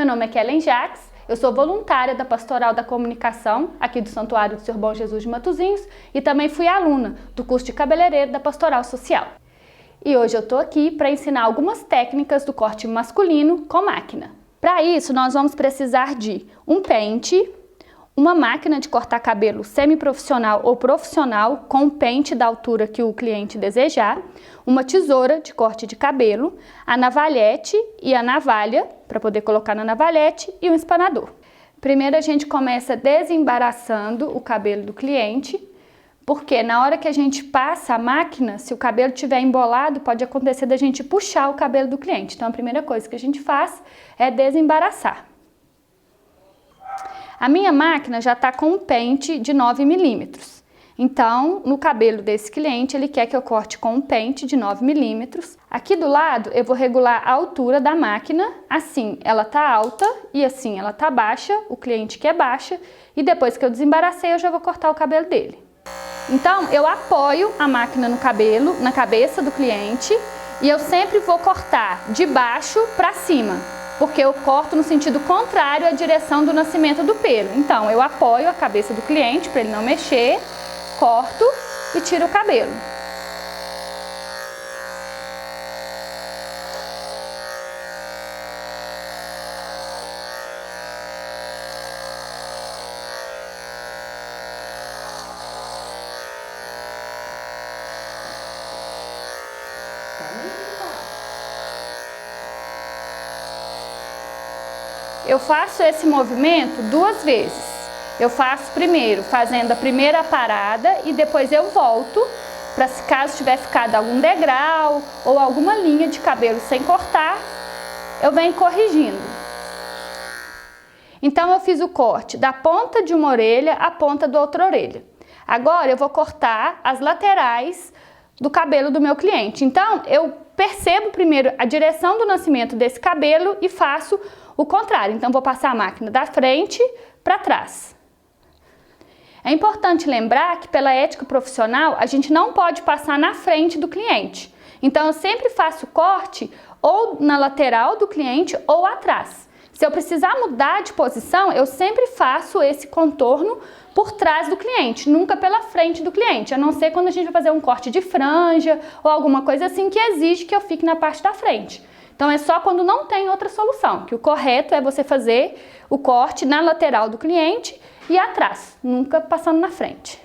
nome é Kellen Jacques, eu sou voluntária da Pastoral da Comunicação aqui do Santuário do Senhor Bom Jesus de Matozinhos e também fui aluna do curso de cabeleireiro da Pastoral Social. E hoje eu estou aqui para ensinar algumas técnicas do corte masculino com máquina. Para isso, nós vamos precisar de um pente, uma máquina de cortar cabelo semiprofissional ou profissional com um pente da altura que o cliente desejar, uma tesoura de corte de cabelo, a navalhete e a navalha, para poder colocar na navalhete, e um espanador. Primeiro a gente começa desembaraçando o cabelo do cliente, porque na hora que a gente passa a máquina, se o cabelo estiver embolado, pode acontecer da gente puxar o cabelo do cliente. Então a primeira coisa que a gente faz é desembaraçar. A minha máquina já está com um pente de 9 milímetros. Então, no cabelo desse cliente, ele quer que eu corte com um pente de 9 milímetros. Aqui do lado, eu vou regular a altura da máquina. Assim, ela tá alta e assim, ela tá baixa. O cliente quer baixa. E depois que eu desembaracei, eu já vou cortar o cabelo dele. Então, eu apoio a máquina no cabelo, na cabeça do cliente. E eu sempre vou cortar de baixo para cima, porque eu corto no sentido contrário à direção do nascimento do pelo. Então, eu apoio a cabeça do cliente para ele não mexer, corto e tiro o cabelo. Eu faço esse movimento 2 vezes. Eu faço primeiro fazendo a primeira parada e depois eu volto para, se caso tiver ficado algum degrau ou alguma linha de cabelo sem cortar, eu venho corrigindo. Então eu fiz o corte da ponta de uma orelha à ponta da outra orelha. Agora eu vou cortar as laterais do cabelo do meu cliente. Então eu percebo primeiro a direção do nascimento desse cabelo e faço o contrário. Então vou passar a máquina da frente para trás. É importante lembrar que pela ética profissional a gente não pode passar na frente do cliente. Então eu sempre faço o corte ou na lateral do cliente ou atrás. Se eu precisar mudar de posição, eu sempre faço esse contorno por trás do cliente, nunca pela frente do cliente, a não ser quando a gente vai fazer um corte de franja ou alguma coisa assim que exige que eu fique na parte da frente. Então é só quando não tem outra solução, que o correto é você fazer o corte na lateral do cliente e atrás, nunca passando na frente.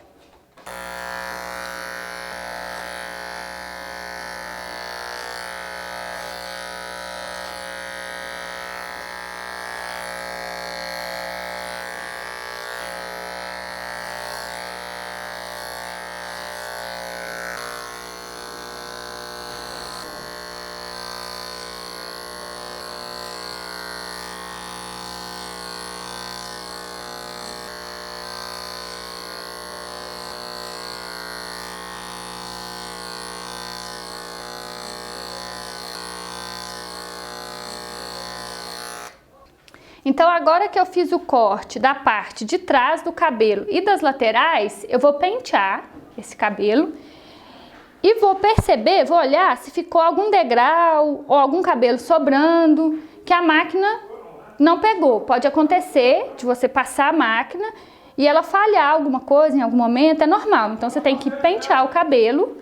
Então agora que eu fiz o corte da parte de trás do cabelo e das laterais, eu vou pentear esse cabelo e vou perceber, vou olhar se ficou algum degrau ou algum cabelo sobrando que a máquina não pegou. Pode acontecer de você passar a máquina e ela falhar alguma coisa em algum momento, é normal. Então você tem que pentear o cabelo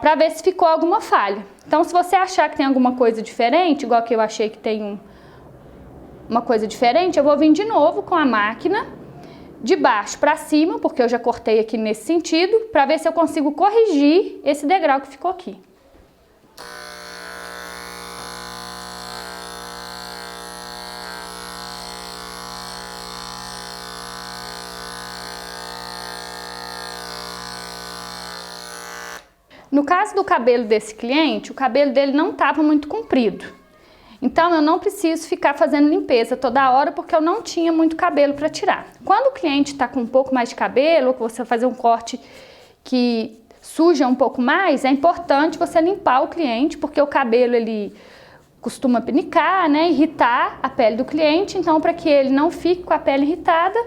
para ver se ficou alguma falha. Então se você achar que tem alguma coisa diferente, igual que eu achei que tem uma coisa diferente, eu vou vir de novo com a máquina de baixo para cima, porque eu já cortei aqui nesse sentido, para ver se eu consigo corrigir esse degrau que ficou aqui. No caso do cabelo desse cliente, o cabelo dele não estava muito comprido. Então eu não preciso ficar fazendo limpeza toda hora porque eu não tinha muito cabelo para tirar. Quando o cliente está com um pouco mais de cabelo, ou que você vai fazer um corte que suja um pouco mais, é importante você limpar o cliente, porque o cabelo ele costuma pinicar, né, irritar a pele do cliente. Então, para que ele não fique com a pele irritada,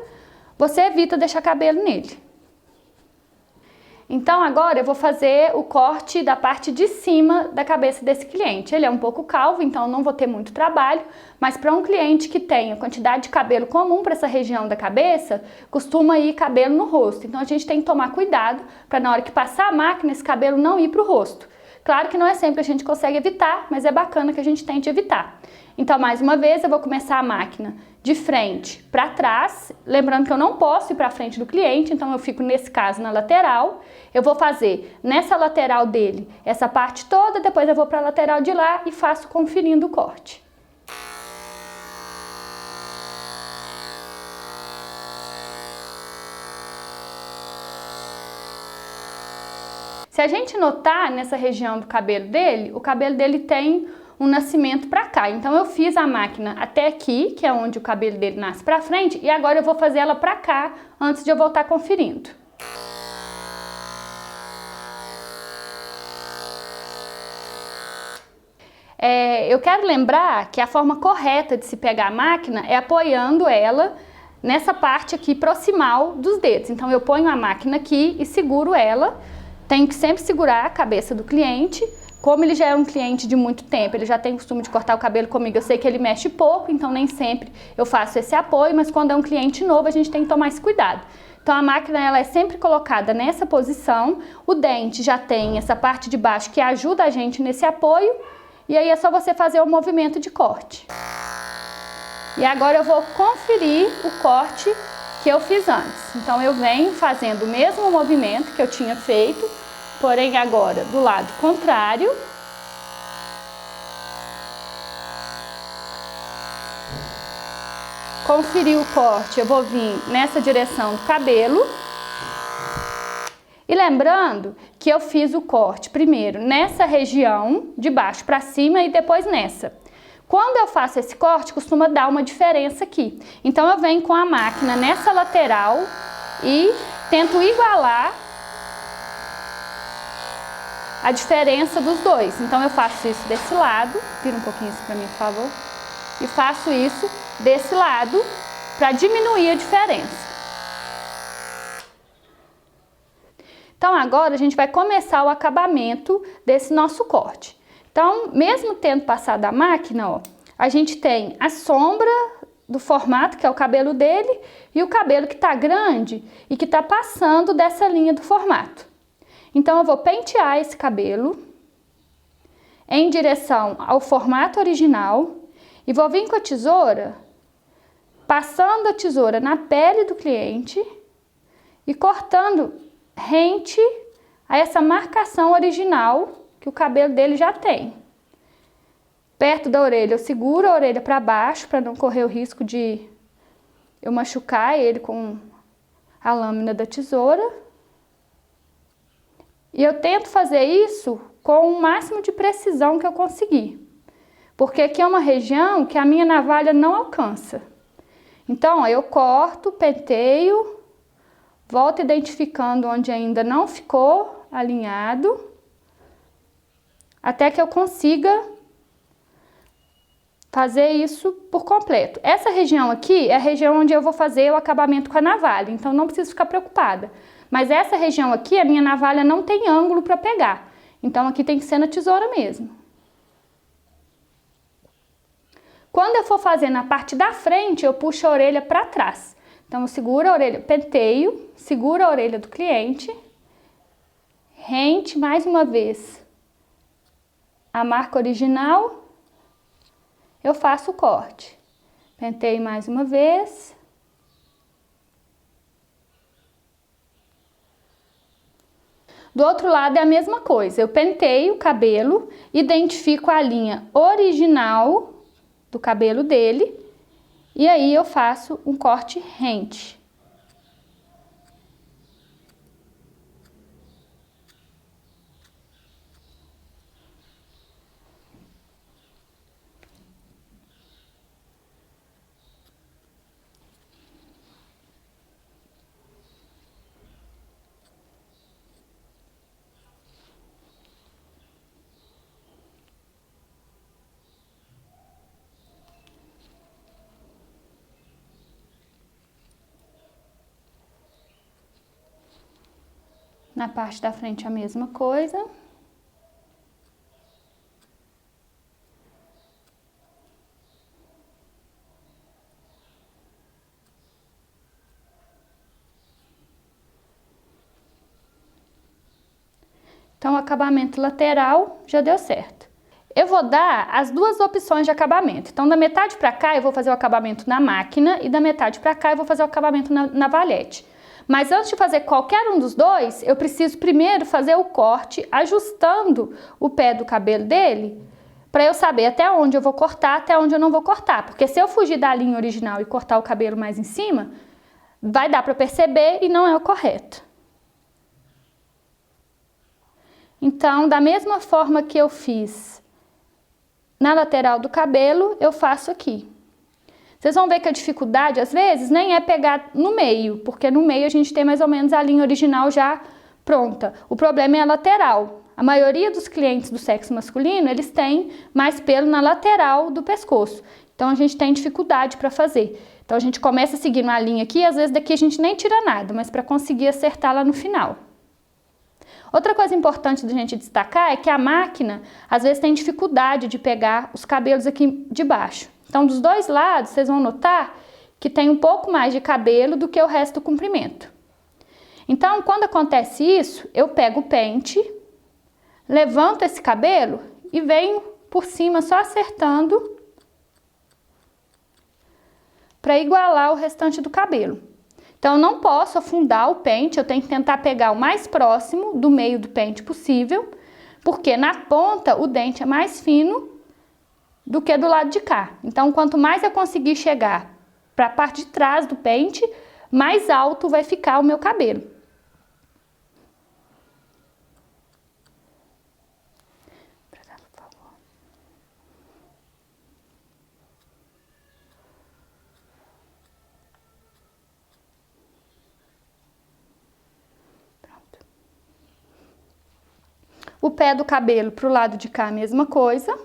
você evita deixar cabelo nele. Então agora eu vou fazer o corte da parte de cima da cabeça desse cliente. Ele é um pouco calvo, então eu não vou ter muito trabalho, mas para um cliente que tem a quantidade de cabelo comum para essa região da cabeça, costuma ir cabelo no rosto. Então a gente tem que tomar cuidado para na hora que passar a máquina esse cabelo não ir para o rosto. Claro que não é sempre que a gente consegue evitar, mas é bacana que a gente tente evitar. Então, mais uma vez, eu vou começar a máquina de frente para trás, lembrando que eu não posso ir para frente do cliente, então eu fico nesse caso na lateral. Eu vou fazer nessa lateral dele essa parte toda, depois eu vou para a lateral de lá e faço conferindo o corte. Se a gente notar nessa região do cabelo dele, o cabelo dele tem um nascimento para cá. Então eu fiz a máquina até aqui, que é onde o cabelo dele nasce para frente, e agora eu vou fazer ela para cá antes de eu voltar conferindo. Eu quero lembrar que a forma correta de se pegar a máquina é apoiando ela nessa parte aqui proximal dos dedos. Então eu ponho a máquina aqui e seguro ela. Tenho que sempre segurar a cabeça do cliente. Como ele já é um cliente de muito tempo, ele já tem costume de cortar o cabelo comigo, eu sei que ele mexe pouco, então nem sempre eu faço esse apoio, mas quando é um cliente novo a gente tem que tomar esse cuidado. Então a máquina ela é sempre colocada nessa posição, o dente já tem essa parte de baixo que ajuda a gente nesse apoio, e aí é só você fazer o movimento de corte. E agora eu vou conferir o corte que eu fiz antes. Então eu venho fazendo o mesmo movimento que eu tinha feito, porém agora do lado contrário. Conferir o corte, eu vou vir nessa direção do cabelo. E lembrando que eu fiz o corte primeiro nessa região, de baixo para cima e depois nessa. Quando eu faço esse corte, costuma dar uma diferença aqui. Então eu venho com a máquina nessa lateral e tento igualar a diferença dos dois. Então eu faço isso desse lado, vira um pouquinho isso para mim, por favor, e faço isso desse lado para diminuir a diferença. Então agora a gente vai começar o acabamento desse nosso corte. Então, mesmo tendo passado a máquina, ó, a gente tem a sombra do formato, que é o cabelo dele, e o cabelo que está grande e que está passando dessa linha do formato. Então eu vou pentear esse cabelo em direção ao formato original e vou vir com a tesoura, passando a tesoura na pele do cliente e cortando rente a essa marcação original que o cabelo dele já tem. Perto da orelha eu seguro a orelha para baixo para não correr o risco de eu machucar ele com a lâmina da tesoura. E eu tento fazer isso com o máximo de precisão que eu conseguir, porque aqui é uma região que a minha navalha não alcança. Então, ó, eu corto, penteio, volto identificando onde ainda não ficou alinhado, até que eu consiga fazer isso por completo. Essa região aqui é a região onde eu vou fazer o acabamento com a navalha, então não preciso ficar preocupada. Mas essa região aqui, a minha navalha não tem ângulo para pegar. Então aqui tem que ser na tesoura mesmo. Quando eu for fazer na parte da frente, eu puxo a orelha para trás. Então eu seguro a orelha, penteio, seguro a orelha do cliente, rente mais uma vez a marca original, eu faço o corte. Penteio mais uma vez. Do outro lado é a mesma coisa, eu penteio o cabelo, identifico a linha original do cabelo dele e aí eu faço um corte rente. Na parte da frente a mesma coisa. Então, o acabamento lateral já deu certo. Eu vou dar as duas opções de acabamento. Então, da metade para cá eu vou fazer o acabamento na máquina e da metade para cá eu vou fazer o acabamento na navalhete. Mas antes de fazer qualquer um dos dois, eu preciso primeiro fazer o corte ajustando o pé do cabelo dele, para eu saber até onde eu vou cortar, até onde eu não vou cortar. Porque se eu fugir da linha original e cortar o cabelo mais em cima, vai dar para perceber e não é o correto. Então, da mesma forma que eu fiz na lateral do cabelo, eu faço aqui. Vocês vão ver que a dificuldade, às vezes, nem é pegar no meio, porque no meio a gente tem mais ou menos a linha original já pronta. O problema é a lateral. A maioria dos clientes do sexo masculino, eles têm mais pelo na lateral do pescoço. Então, a gente tem dificuldade para fazer. Então, a gente começa seguindo a linha aqui, às vezes daqui a gente nem tira nada, mas para conseguir acertar lá no final. Outra coisa importante da gente destacar é que a máquina, às vezes, tem dificuldade de pegar os cabelos aqui de baixo. Então, dos dois lados, vocês vão notar que tem um pouco mais de cabelo do que o resto do comprimento. Então, quando acontece isso, eu pego o pente, levanto esse cabelo e venho por cima só acertando para igualar o restante do cabelo. Então, eu não posso afundar o pente, eu tenho que tentar pegar o mais próximo do meio do pente possível, porque na ponta o dente é mais fino do que do lado de cá. Então, quanto mais eu conseguir chegar para a parte de trás do pente, mais alto vai ficar o meu cabelo. O pé do cabelo para o lado de cá, a mesma coisa.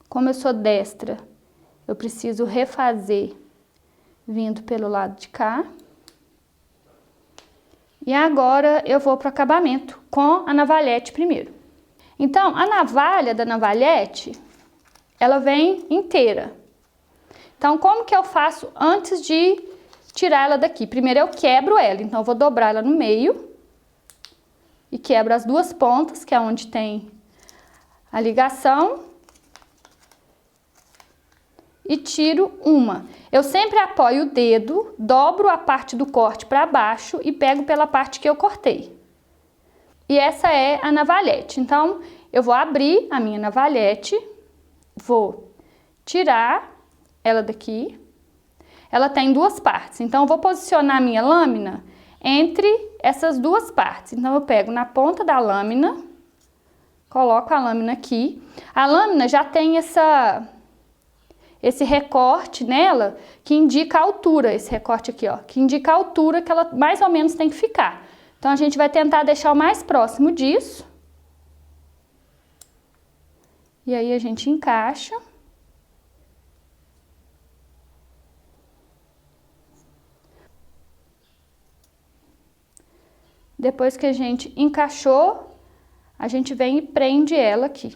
Como eu sou destra, eu preciso refazer vindo pelo lado de cá. E agora eu vou para o acabamento com a navalhete primeiro. Então, a navalha da navalhete, ela vem inteira. Então, como que eu faço antes de tirar ela daqui? Primeiro eu quebro ela, então eu vou dobrar ela no meio e quebro as duas pontas, que é onde tem a ligação, e tiro uma. Eu sempre apoio o dedo, dobro a parte do corte para baixo e pego pela parte que eu cortei. E essa é a navalhete. Então, eu vou abrir a minha navalhete, vou tirar ela daqui. Ela tem duas partes, então eu vou posicionar a minha lâmina entre essas duas partes. Então, eu pego na ponta da lâmina, coloco a lâmina aqui. A lâmina já tem esse recorte nela que indica a altura, esse recorte aqui, ó, que indica a altura que ela mais ou menos tem que ficar. Então, a gente vai tentar deixar o mais próximo disso. E aí, a gente encaixa. Depois que a gente encaixou, a gente vem e prende ela aqui.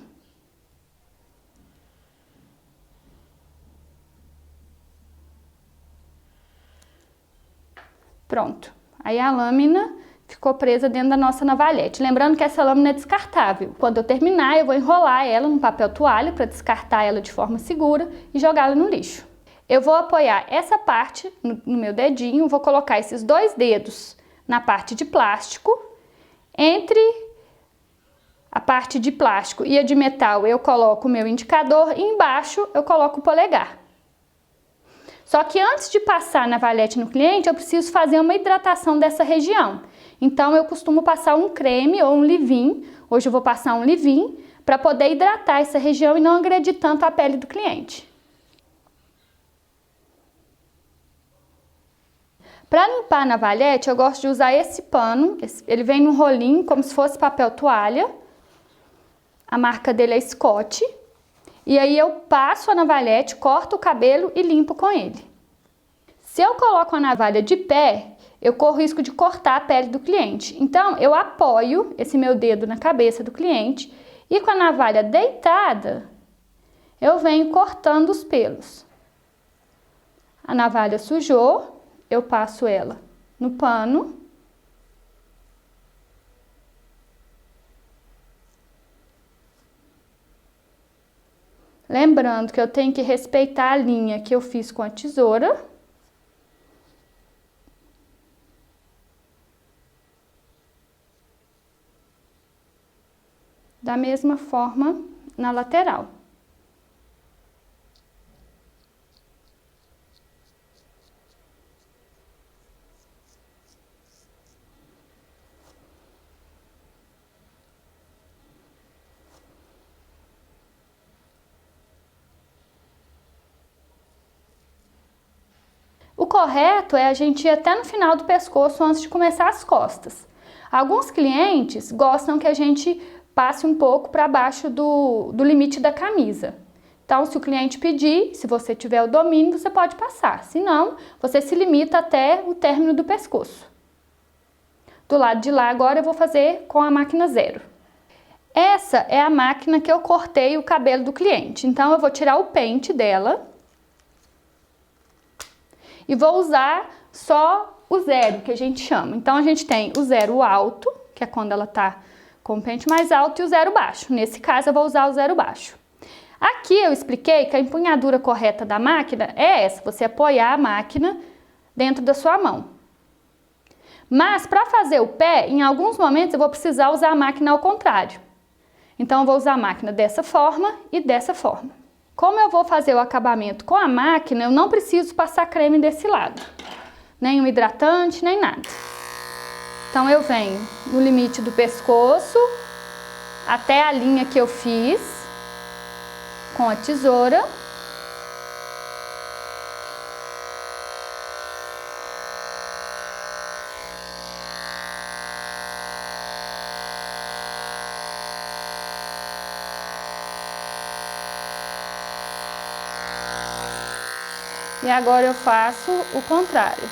Pronto. Aí a lâmina ficou presa dentro da nossa navalhete. Lembrando que essa lâmina é descartável. Quando eu terminar, eu vou enrolar ela num papel toalha para descartar ela de forma segura e jogá-la no lixo. Eu vou apoiar essa parte no meu dedinho, vou colocar esses dois dedos na parte de plástico. Entre a parte de plástico e a de metal, eu coloco o meu indicador e embaixo eu coloco o polegar. Só que antes de passar a navalhete no cliente, eu preciso fazer uma hidratação dessa região. Então, eu costumo passar um creme ou um leave-in. Hoje eu vou passar um leave-in para poder hidratar essa região e não agredir tanto a pele do cliente. Para limpar a navalhete, eu gosto de usar esse pano. Ele vem num rolinho, como se fosse papel toalha. A marca dele é Scott. E aí eu passo a navalhete, corto o cabelo e limpo com ele. Se eu coloco a navalha de pé, eu corro o risco de cortar a pele do cliente. Então, eu apoio esse meu dedo na cabeça do cliente e com a navalha deitada, eu venho cortando os pelos. A navalha sujou, eu passo ela no pano. Lembrando que eu tenho que respeitar a linha que eu fiz com a tesoura. Da mesma forma na lateral. O correto é a gente ir até no final do pescoço antes de começar as costas. Alguns clientes gostam que a gente passe um pouco para baixo do limite da camisa. Então, se o cliente pedir, se você tiver o domínio, você pode passar. Se não, você se limita até o término do pescoço. Do lado de lá, agora eu vou fazer com a máquina zero. Essa é a máquina que eu cortei o cabelo do cliente. Então, eu vou tirar o pente dela e vou usar só o zero, que a gente chama. Então, a gente tem o zero alto, que é quando ela tá com o pente mais alto, e o zero baixo. Nesse caso, eu vou usar o zero baixo. Aqui eu expliquei que a empunhadura correta da máquina é essa, você apoiar a máquina dentro da sua mão. Mas, para fazer o pé, em alguns momentos eu vou precisar usar a máquina ao contrário. Então, eu vou usar a máquina dessa forma e dessa forma. Como eu vou fazer o acabamento com a máquina, eu não preciso passar creme desse lado. Nem um hidratante, nem nada. Então, eu venho no limite do pescoço, até a linha que eu fiz com a tesoura. E agora eu faço o contrário.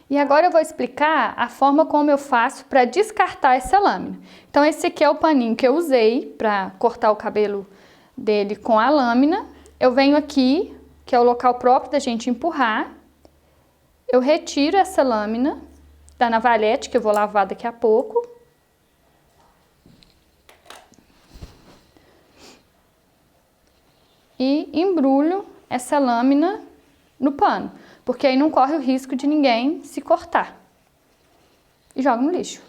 E agora eu vou explicar a forma como eu faço para descartar essa lâmina. Então, esse aqui é o paninho que eu usei para cortar o cabelo dele com a lâmina. Eu venho aqui, que é o local próprio da gente empurrar. Eu retiro essa lâmina da navalhete, que eu vou lavar daqui a pouco. E embrulho essa lâmina no pano, porque aí não corre o risco de ninguém se cortar. E jogo no lixo.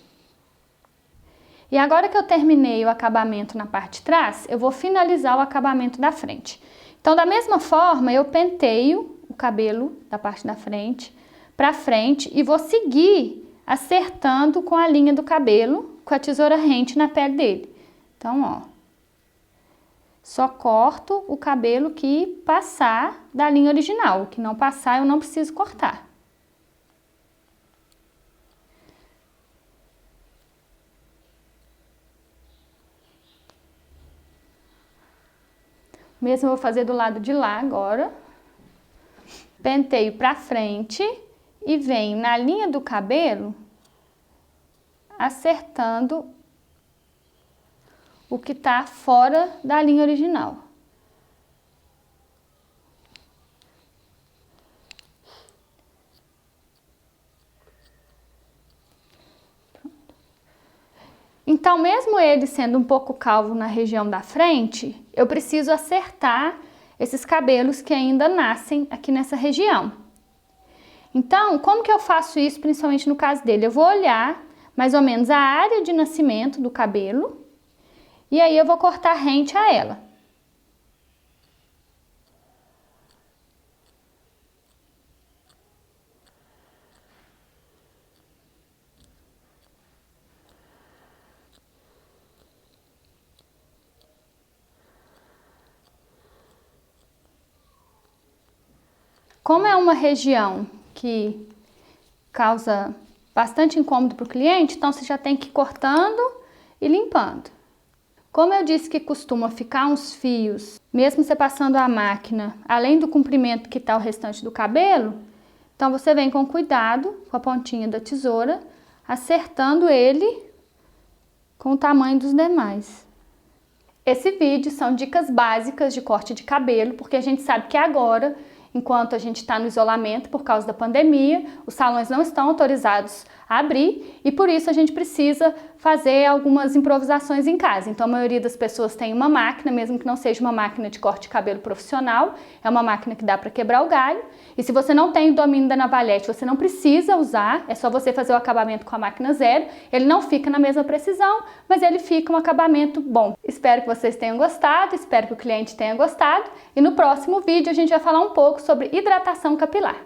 E agora que eu terminei o acabamento na parte de trás, eu vou finalizar o acabamento da frente. Então, da mesma forma, eu penteio o cabelo da parte da frente para frente e vou seguir acertando com a linha do cabelo, com a tesoura rente na pele dele. Então, ó. Só corto o cabelo que passar da linha original. O que não passar, eu não preciso cortar. Mesmo eu vou fazer do lado de lá agora. Penteio pra frente e venho na linha do cabelo acertando o que tá fora da linha original. Então, mesmo ele sendo um pouco calvo na região da frente, eu preciso acertar esses cabelos que ainda nascem aqui nessa região. Então, como que eu faço isso, principalmente no caso dele? Eu vou olhar mais ou menos a área de nascimento do cabelo e aí eu vou cortar rente a ela. Como é uma região que causa bastante incômodo para o cliente, então você já tem que ir cortando e limpando. Como eu disse que costuma ficar uns fios, mesmo você passando a máquina, além do comprimento que está o restante do cabelo, então você vem com cuidado, com a pontinha da tesoura, acertando ele com o tamanho dos demais. Esse vídeo são dicas básicas de corte de cabelo, porque a gente sabe que agora, enquanto a gente está no isolamento por causa da pandemia, os salões não estão autorizados a abrir e por isso a gente precisa fazer algumas improvisações em casa. Então a maioria das pessoas tem uma máquina, mesmo que não seja uma máquina de corte de cabelo profissional, é uma máquina que dá para quebrar o galho. E se você não tem o domínio da navalhete, você não precisa usar, é só você fazer o acabamento com a máquina zero. Ele não fica na mesma precisão, mas ele fica um acabamento bom. Espero que vocês tenham gostado, espero que o cliente tenha gostado e no próximo vídeo a gente vai falar um pouco sobre hidratação capilar.